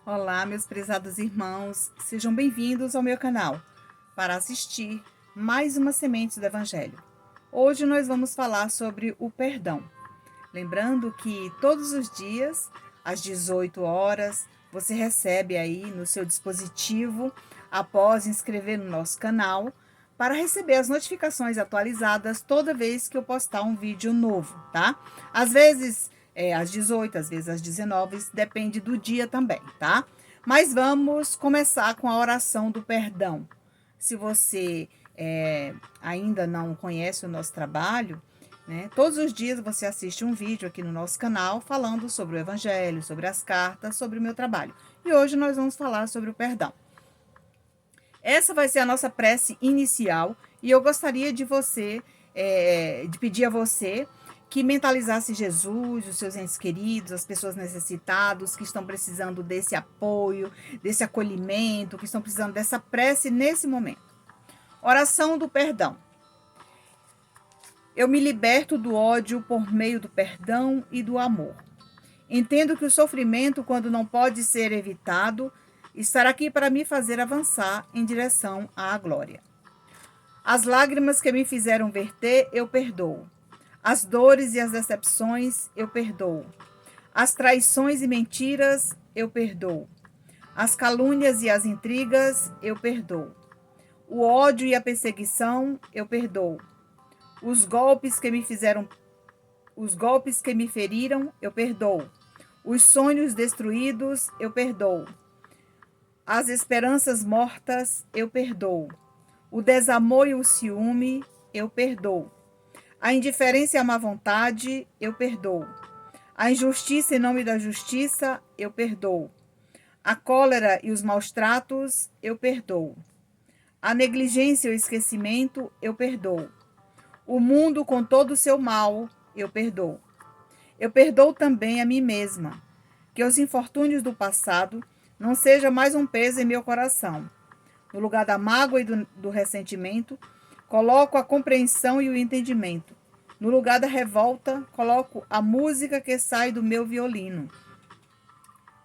Olá, meus prezados irmãos, sejam bem-vindos ao meu canal para assistir mais uma Semente do Evangelho. Hoje nós vamos falar sobre o perdão. Lembrando que todos os dias, às 18 horas, você recebe aí no seu dispositivo, após inscrever no nosso canal, para receber as notificações atualizadas toda vez que eu postar um vídeo novo, tá? Às vezes às 18, às vezes às 19, depende do dia também, tá? Mas vamos começar com a oração do perdão. Se você ainda não conhece o nosso trabalho, né, todos os dias você assiste um vídeo aqui no nosso canal falando sobre o Evangelho, sobre as cartas, sobre o meu trabalho. E hoje nós vamos falar sobre o perdão. Essa vai ser a nossa prece inicial e eu gostaria de de pedir a você que mentalizasse Jesus, os seus entes queridos, as pessoas necessitadas que estão precisando desse apoio, desse acolhimento, que estão precisando dessa prece nesse momento. Oração do perdão. Eu me liberto do ódio por meio do perdão e do amor. Entendo que o sofrimento, quando não pode ser evitado, estará aqui para me fazer avançar em direção à glória. As lágrimas que me fizeram verter, eu perdoo. As dores e as decepções, eu perdoo. As traições e mentiras, eu perdoo. As calúnias e as intrigas, eu perdoo. O ódio e a perseguição, eu perdoo. Os golpes que me feriram, eu perdoo. Os sonhos destruídos, eu perdoo. As esperanças mortas, eu perdoo. O desamor e o ciúme, eu perdoo. A indiferença e a má vontade, eu perdoo. A injustiça em nome da justiça, eu perdoo. A cólera e os maus tratos, eu perdoo. A negligência e o esquecimento, eu perdoo. O mundo com todo o seu mal, eu perdoo. Eu perdoo também a mim mesma, que os infortúnios do passado não sejam mais um peso em meu coração. No lugar da mágoa e do ressentimento, coloco a compreensão e o entendimento. No lugar da revolta, coloco a música que sai do meu violino.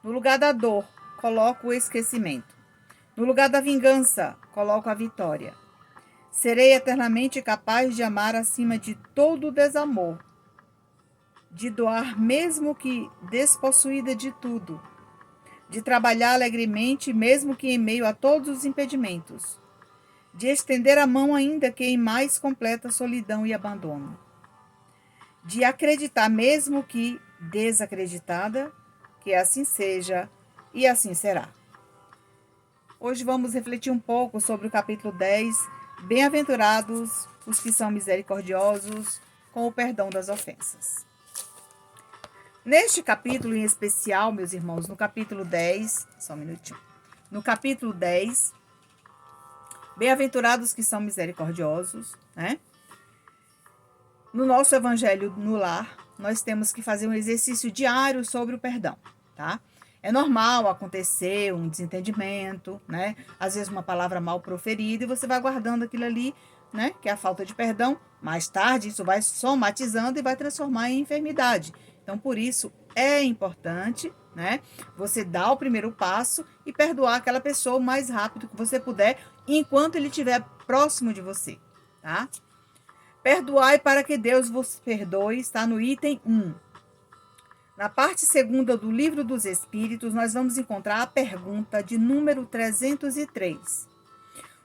No lugar da dor, coloco o esquecimento. No lugar da vingança, coloco a vitória. Serei eternamente capaz de amar acima de todo o desamor, de doar mesmo que despossuída de tudo, de trabalhar alegremente mesmo que em meio a todos os impedimentos, de estender a mão ainda que em mais completa solidão e abandono, de acreditar mesmo que desacreditada, que assim seja e assim será. Hoje vamos refletir um pouco sobre o capítulo 10, Bem-aventurados os que são misericordiosos, com o perdão das ofensas. Neste capítulo em especial, meus irmãos, no capítulo 10, só um minutinho. No capítulo 10, Bem-aventurados que são misericordiosos, né? No nosso evangelho no lar, nós temos que fazer um exercício diário sobre o perdão, tá? É normal acontecer um desentendimento, né? Às vezes uma palavra mal proferida e você vai guardando aquilo ali, né? Que é a falta de perdão. Mais tarde isso vai somatizando e vai transformar em enfermidade. Então, por isso é importante, né? Você dar o primeiro passo e perdoar aquela pessoa o mais rápido que você puder, enquanto ele estiver próximo de você, tá? Perdoai para que Deus vos perdoe, está no item 1. Na parte segunda do Livro dos Espíritos, nós vamos encontrar a pergunta de número 303.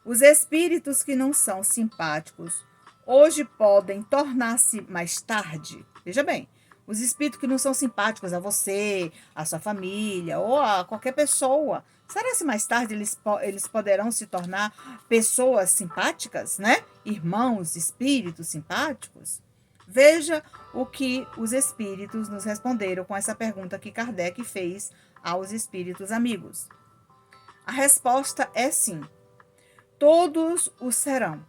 Os espíritos que não são simpáticos hoje podem tornar-se mais tarde? Veja bem, os espíritos que não são simpáticos a você, a sua família ou a qualquer pessoa, será que mais tarde eles poderão se tornar pessoas simpáticas, né? Irmãos, espíritos simpáticos? Veja o que os espíritos nos responderam com essa pergunta que Kardec fez aos espíritos amigos. A resposta é sim. Todos o serão.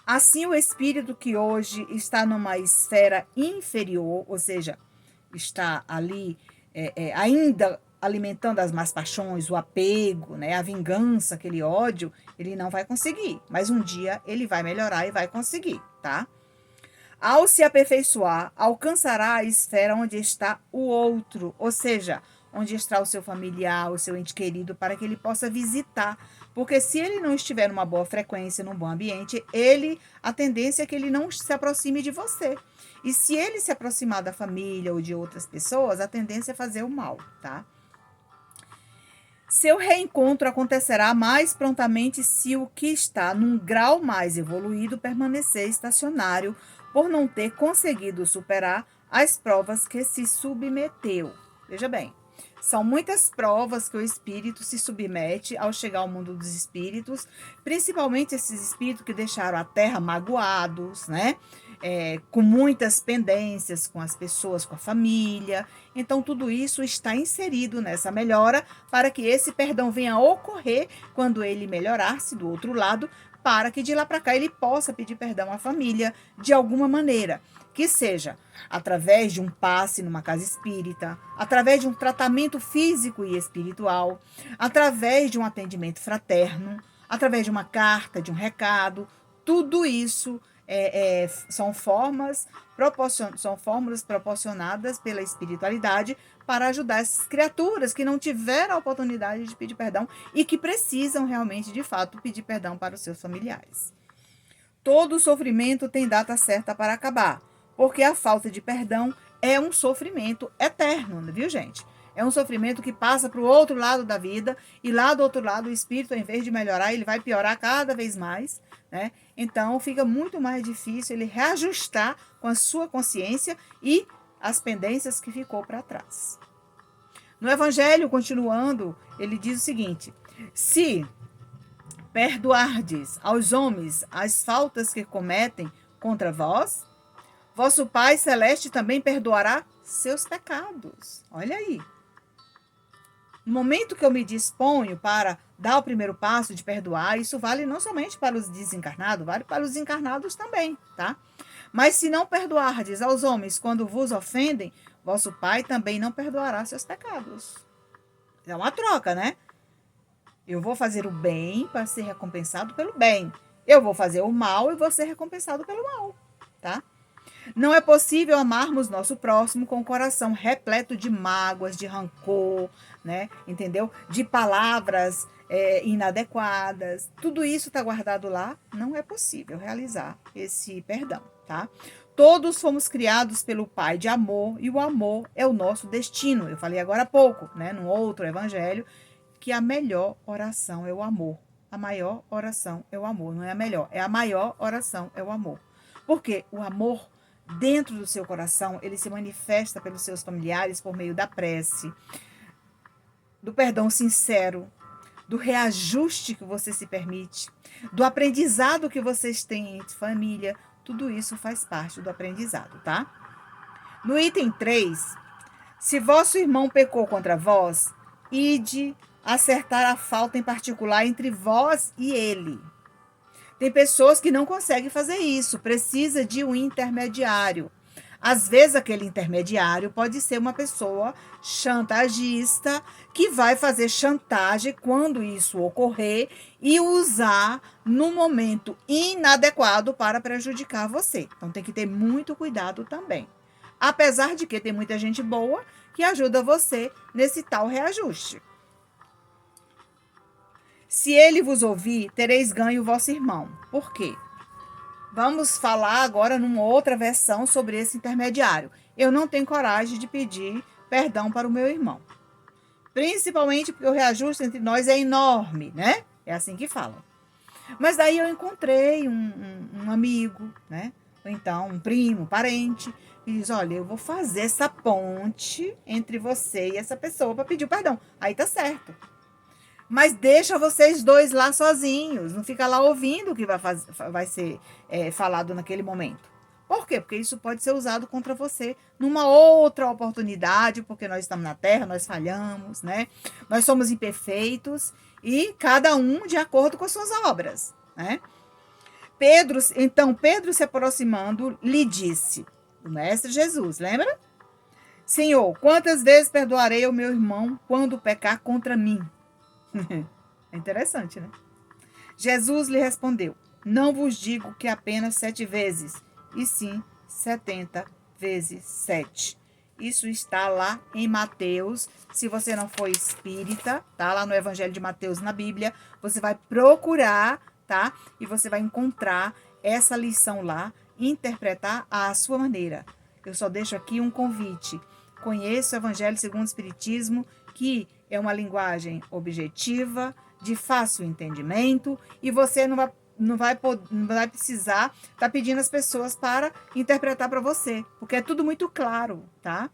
Assim, o espírito que hoje está numa esfera inferior, ou seja, está ali ainda alimentando as más paixões, o apego, né, a vingança, aquele ódio, ele não vai conseguir. Mas um dia ele vai melhorar e vai conseguir, tá? Ao se aperfeiçoar, alcançará a esfera onde está o outro, ou seja, onde está o seu familiar, o seu ente querido, para que ele possa visitar. Porque se ele não estiver numa boa frequência, num bom ambiente, a tendência é que ele não se aproxime de você. E se ele se aproximar da família ou de outras pessoas, a tendência é fazer o mal, tá? Seu reencontro acontecerá mais prontamente se o que está num grau mais evoluído permanecer estacionário por não ter conseguido superar as provas que se submeteu. Veja bem, são muitas provas que o espírito se submete ao chegar ao mundo dos espíritos, principalmente esses espíritos que deixaram a terra magoados, né? Com muitas pendências com as pessoas, com a família. Então, tudo isso está inserido nessa melhora para que esse perdão venha a ocorrer quando ele melhorar-se do outro lado, para que de lá para cá ele possa pedir perdão à família de alguma maneira, que seja através de um passe numa casa espírita, através de um tratamento físico e espiritual, através de um atendimento fraterno, através de uma carta, de um recado. Tudo isso são fórmulas proporcionadas pela espiritualidade para ajudar essas criaturas que não tiveram a oportunidade de pedir perdão e que precisam realmente, de fato, pedir perdão para os seus familiares. Todo sofrimento tem data certa para acabar, porque a falta de perdão é um sofrimento eterno, viu, gente? É um sofrimento que passa para o outro lado da vida, e lá do outro lado o espírito, ao invés de melhorar, ele vai piorar cada vez mais, né? Então fica muito mais difícil ele reajustar com a sua consciência e as pendências que ficou para trás. No Evangelho, continuando, ele diz o seguinte: se perdoardes aos homens as faltas que cometem contra vós, vosso Pai Celeste também perdoará seus pecados. Olha aí. No momento que eu me disponho para dar o primeiro passo de perdoar, isso vale não somente para os desencarnados, vale para os encarnados também, tá? Mas se não perdoardes aos homens quando vos ofendem, vosso Pai também não perdoará seus pecados. É uma troca, né? Eu vou fazer o bem para ser recompensado pelo bem. Eu vou fazer o mal e vou ser recompensado pelo mal, tá? Não é possível amarmos nosso próximo com o coração repleto de mágoas, de rancor, né? Entendeu? De palavras inadequadas. Tudo isso está guardado lá. Não é possível realizar esse perdão, tá? Todos fomos criados pelo Pai de amor e o amor é o nosso destino. Eu falei agora há pouco, né? Num outro evangelho, que a melhor oração é o amor. A maior oração é o amor. Não é a melhor, é a maior oração é o amor. Porque o amor dentro do seu coração, ele se manifesta pelos seus familiares por meio da prece, do perdão sincero, do reajuste que você se permite, do aprendizado que vocês têm entre família. Tudo isso faz parte do aprendizado, tá? No item 3, se vosso irmão pecou contra vós, ide acertar a falta em particular entre vós e ele. Tem pessoas que não conseguem fazer isso, precisa de um intermediário. Às vezes, aquele intermediário pode ser uma pessoa chantagista que vai fazer chantagem quando isso ocorrer e usar no momento inadequado para prejudicar você. Então, tem que ter muito cuidado também. Apesar de que tem muita gente boa que ajuda você nesse tal reajuste. Se ele vos ouvir, tereis ganho o vosso irmão. Por quê? Vamos falar agora numa outra versão sobre esse intermediário. Eu não tenho coragem de pedir perdão para o meu irmão. Principalmente porque o reajuste entre nós é enorme, né? É assim que falam. Mas daí eu encontrei um amigo, né? Ou então um primo, um parente, e diz: olha, eu vou fazer essa ponte entre você e essa pessoa para pedir o perdão. Aí tá certo. Mas deixa vocês dois lá sozinhos, não fica lá ouvindo o que vai ser falado naquele momento. Por quê? Porque isso pode ser usado contra você numa outra oportunidade, porque nós estamos na Terra, nós falhamos, né? Nós somos imperfeitos e cada um de acordo com as suas obras, né? Pedro se aproximando, lhe disse, o Mestre Jesus, lembra? Senhor, quantas vezes perdoarei ao meu irmão quando pecar contra mim? É interessante, né? Jesus lhe respondeu: não vos digo que apenas 7 vezes, e sim 70 vezes 7. Isso está lá em Mateus. Se você não for espírita, tá? Lá no Evangelho de Mateus, na Bíblia, você vai procurar, tá? E você vai encontrar essa lição lá, interpretar à sua maneira. Eu só deixo aqui um convite. Conheça o Evangelho segundo o Espiritismo, que é uma linguagem objetiva, de fácil entendimento, e você não vai precisar estar pedindo às pessoas para interpretar para você, porque é tudo muito claro, tá?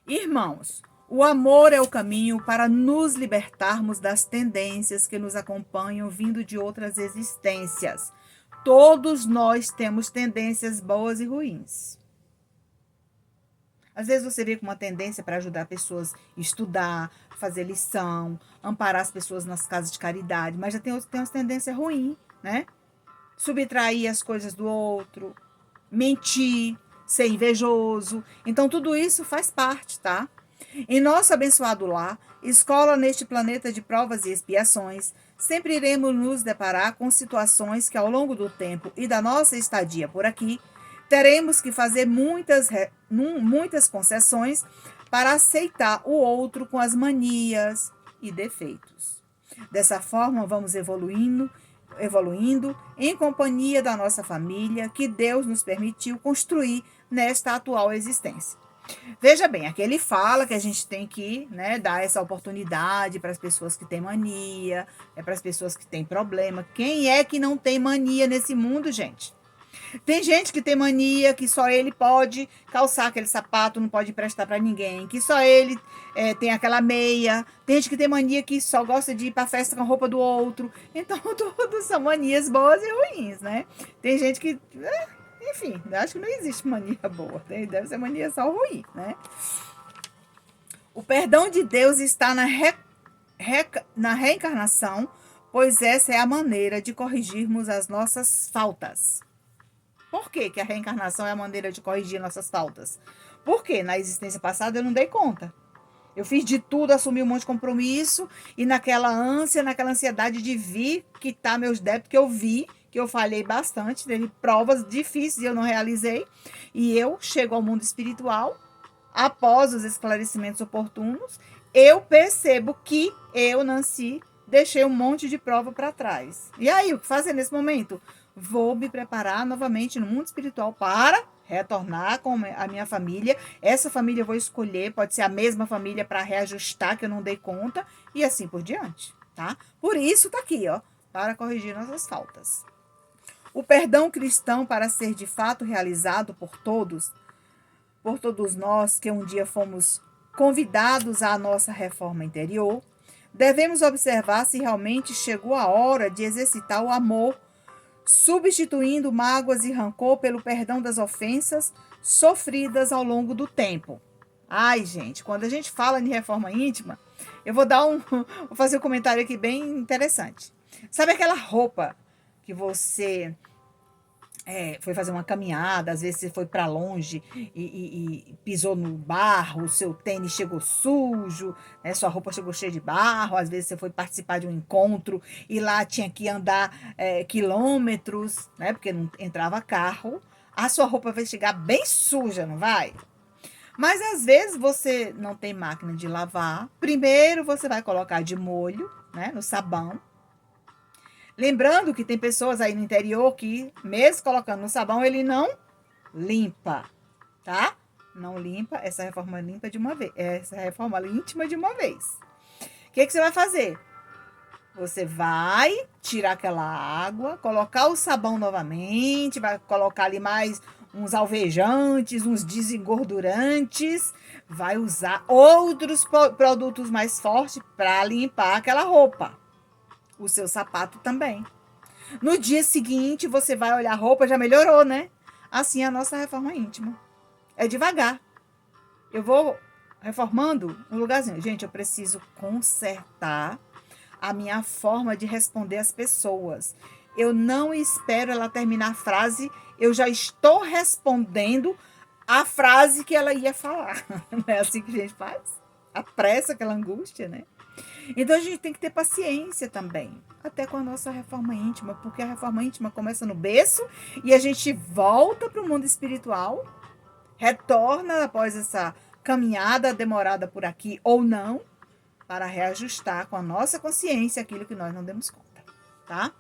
Irmãos, o amor é o caminho para nos libertarmos das tendências que nos acompanham vindo de outras existências. Todos nós temos tendências boas e ruins. Às vezes você vê com uma tendência para ajudar pessoas a estudar, fazer lição, amparar as pessoas nas casas de caridade, mas já tem umas tendências ruins, né? Subtrair as coisas do outro, mentir, ser invejoso. Então, tudo isso faz parte, tá? Em nosso abençoado lar, escola neste planeta de provas e expiações, sempre iremos nos deparar com situações que, ao longo do tempo e da nossa estadia por aqui, teremos que fazer muitas concessões para aceitar o outro com as manias e defeitos. Dessa forma, vamos evoluindo em companhia da nossa família que Deus nos permitiu construir nesta atual existência. Veja bem, aqui ele fala que a gente tem que, né, dar essa oportunidade para as pessoas que têm mania, para as pessoas que têm problema. Quem é que não tem mania nesse mundo, gente? Tem gente que tem mania que só ele pode calçar aquele sapato, não pode emprestar para ninguém, que só ele tem aquela meia. Tem gente que tem mania que só gosta de ir para festa com a roupa do outro. Então, todas são manias boas e ruins, né? Tem gente que, enfim, acho que não existe mania boa, deve ser mania só ruim, né? O perdão de Deus está na reencarnação, pois essa é a maneira de corrigirmos as nossas faltas. Por que a reencarnação é a maneira de corrigir nossas faltas? Porque na existência passada eu não dei conta. Eu fiz de tudo, assumi um monte de compromisso e naquela ânsia, naquela ansiedade de vir quitar meus débitos que eu vi, que eu falhei bastante, teve provas difíceis e eu não realizei. E eu chego ao mundo espiritual, após os esclarecimentos oportunos, eu percebo que eu, Nancy, deixei um monte de prova para trás. E aí, o que fazer nesse momento? Vou me preparar novamente no mundo espiritual para retornar com a minha família. Essa família eu vou escolher, pode ser a mesma família para reajustar, que eu não dei conta, e assim por diante, tá? Por isso tá aqui, ó, para corrigir nossas faltas. O perdão cristão, para ser de fato realizado por todos nós que um dia fomos convidados à nossa reforma interior, devemos observar se realmente chegou a hora de exercitar o amor, substituindo mágoas e rancor pelo perdão das ofensas sofridas ao longo do tempo. Ai, gente, quando a gente fala em reforma íntima, eu vou fazer um comentário aqui bem interessante. Sabe aquela roupa que você foi fazer uma caminhada, às vezes você foi para longe e pisou no barro, seu tênis chegou sujo, né, sua roupa chegou cheia de barro, às vezes você foi participar de um encontro e lá tinha que andar quilômetros, né, porque não entrava carro, a sua roupa vai chegar bem suja, não vai? Mas às vezes você não tem máquina de lavar, primeiro você vai colocar de molho, né, no sabão. Lembrando que tem pessoas aí no interior que, mesmo colocando no sabão, ele não limpa, tá? Não limpa, essa reforma limpa de uma vez, essa reforma íntima de uma vez. O que você vai fazer? Você vai tirar aquela água, colocar o sabão novamente, vai colocar ali mais uns alvejantes, uns desengordurantes, vai usar outros produtos mais fortes para limpar aquela roupa. O seu sapato também. No dia seguinte, você vai olhar a roupa, já melhorou, né? Assim é a nossa reforma íntima. É devagar. Eu vou reformando no lugarzinho. Gente, eu preciso consertar a minha forma de responder às pessoas. Eu não espero ela terminar a frase, eu já estou respondendo a frase que ela ia falar. Não é assim que a gente faz? A pressa, aquela angústia, né? Então a gente tem que ter paciência também, até com a nossa reforma íntima, porque a reforma íntima começa no berço e a gente volta para o mundo espiritual, retorna após essa caminhada demorada por aqui ou não, para reajustar com a nossa consciência aquilo que nós não demos conta, tá?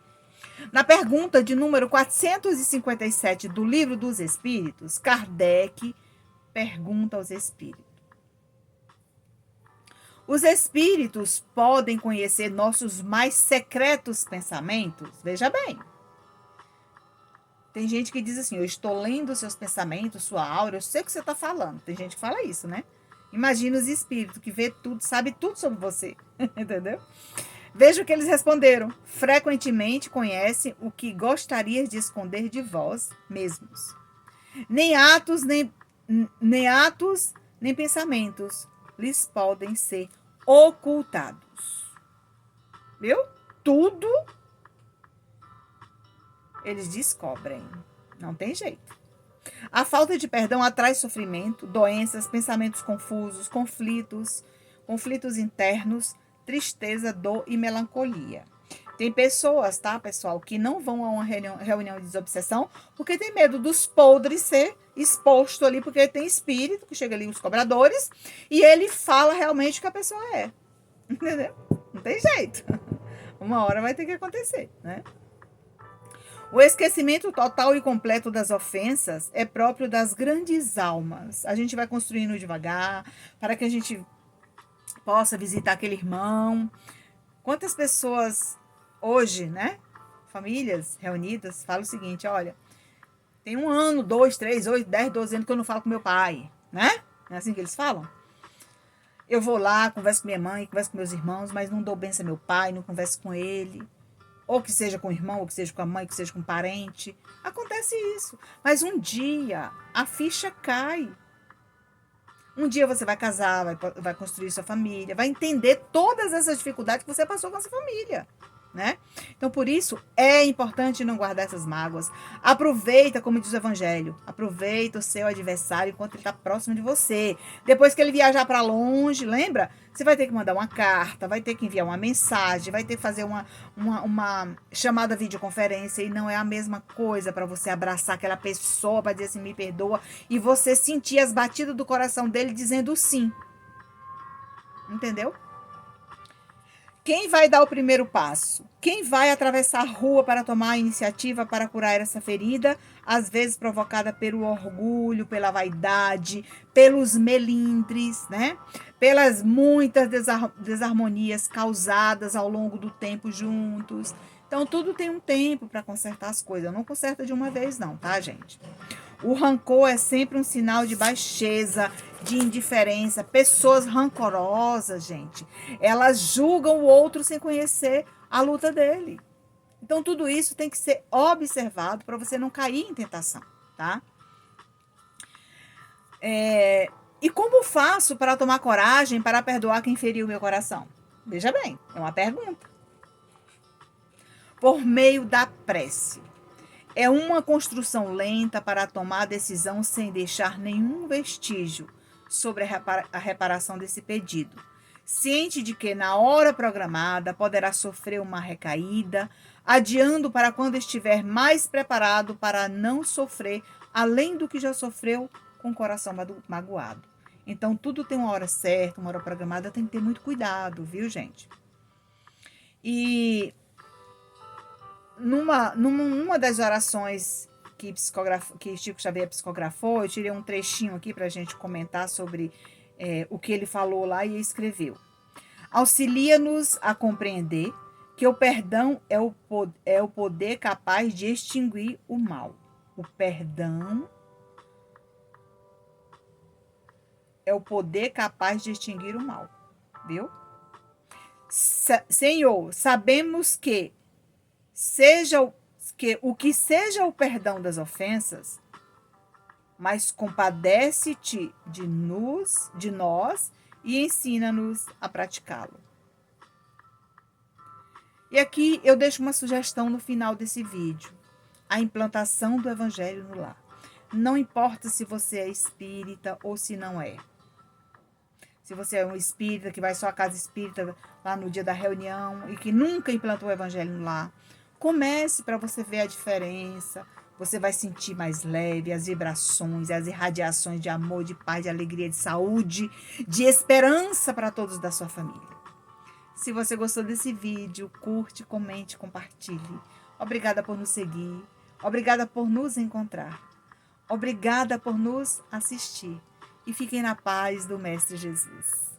Na pergunta de número 457 do Livro dos Espíritos, Kardec pergunta aos espíritos: os espíritos podem conhecer nossos mais secretos pensamentos? Veja bem. Tem gente que diz assim: eu estou lendo seus pensamentos, sua aura, eu sei o que você está falando. Tem gente que fala isso, né? Imagina os espíritos que vê tudo, sabe tudo sobre você. Entendeu? Veja o que eles responderam. Frequentemente conhecem o que gostarias de esconder de vós mesmos. Nem atos, nem pensamentos lhes podem ser ocultados. Viu? Tudo eles descobrem. Não tem jeito. A falta de perdão atrai sofrimento, doenças, pensamentos confusos, conflitos internos, tristeza, dor e melancolia. Tem pessoas, tá, pessoal, que não vão a uma reunião de desobsessão porque tem medo dos podres ser exposto ali, porque tem espírito que chega ali, os cobradores, e ele fala realmente o que a pessoa é. Entendeu? Não tem jeito. Uma hora vai ter que acontecer, né? O esquecimento total e completo das ofensas é próprio das grandes almas. A gente vai construindo devagar, para que a gente possa visitar aquele irmão. Quantas pessoas hoje, né? Famílias reunidas, falam o seguinte: olha, tem 1 ano, 2, 3, 8, 10, 12 anos que eu não falo com meu pai, né? Não é assim que eles falam? Eu vou lá, converso com minha mãe, converso com meus irmãos, mas não dou benção a meu pai, não converso com ele. Ou que seja com o irmão, ou que seja com a mãe, ou que seja com o parente. Acontece isso. Mas um dia a ficha cai. Um dia você vai casar, vai construir sua família, vai entender todas essas dificuldades que você passou com a sua família, né? Então, por isso, é importante não guardar essas mágoas. Aproveita, como diz o Evangelho, aproveita o seu adversário enquanto ele está próximo de você. Depois que ele viajar para longe, lembra? Você vai ter que mandar uma carta, vai ter que enviar uma mensagem, vai ter que fazer uma chamada videoconferência, e não é a mesma coisa para você abraçar aquela pessoa para dizer assim, me perdoa, e você sentir as batidas do coração dele dizendo sim. Entendeu? Quem vai dar o primeiro passo? Quem vai atravessar a rua para tomar a iniciativa para curar essa ferida, às vezes provocada pelo orgulho, pela vaidade, pelos melindres, né? Pelas muitas desarmonias causadas ao longo do tempo juntos. Então, tudo tem um tempo para consertar as coisas. Não conserta de uma vez, não, tá, gente? O rancor é sempre um sinal de baixeza, de indiferença. Pessoas rancorosas, gente, elas julgam o outro sem conhecer a luta dele. Então, tudo isso tem que ser observado para você não cair em tentação, tá? E como faço para tomar coragem para perdoar quem feriu meu coração? Veja bem, é uma pergunta. Por meio da prece. É uma construção lenta para tomar a decisão sem deixar nenhum vestígio sobre a reparação desse pedido. Ciente de que, na hora programada, poderá sofrer uma recaída, adiando para quando estiver mais preparado para não sofrer além do que já sofreu com o coração magoado. Então, tudo tem uma hora certa, uma hora programada, tem que ter muito cuidado, viu, gente? E numa das orações que Chico Xavier psicografou, eu tirei um trechinho aqui para a gente comentar sobre o que ele falou lá, e escreveu: auxilia-nos a compreender que o perdão é o poder capaz de extinguir o mal. O perdão é o poder capaz de extinguir o mal, viu? Senhor, sabemos que o que seja o perdão das ofensas, mas compadece-te de nós e ensina-nos a praticá-lo. E aqui eu deixo uma sugestão no final desse vídeo: a implantação do Evangelho no lar. Não importa se você é espírita ou se não é. Se você é um espírita que vai só à casa espírita lá no dia da reunião e que nunca implantou o Evangelho no lar, comece para você ver a diferença. Você vai sentir mais leve as vibrações, as irradiações de amor, de paz, de alegria, de saúde, de esperança para todos da sua família. Se você gostou desse vídeo, curte, comente, compartilhe. Obrigada por nos seguir. Obrigada por nos encontrar. Obrigada por nos assistir. E fiquem na paz do Mestre Jesus.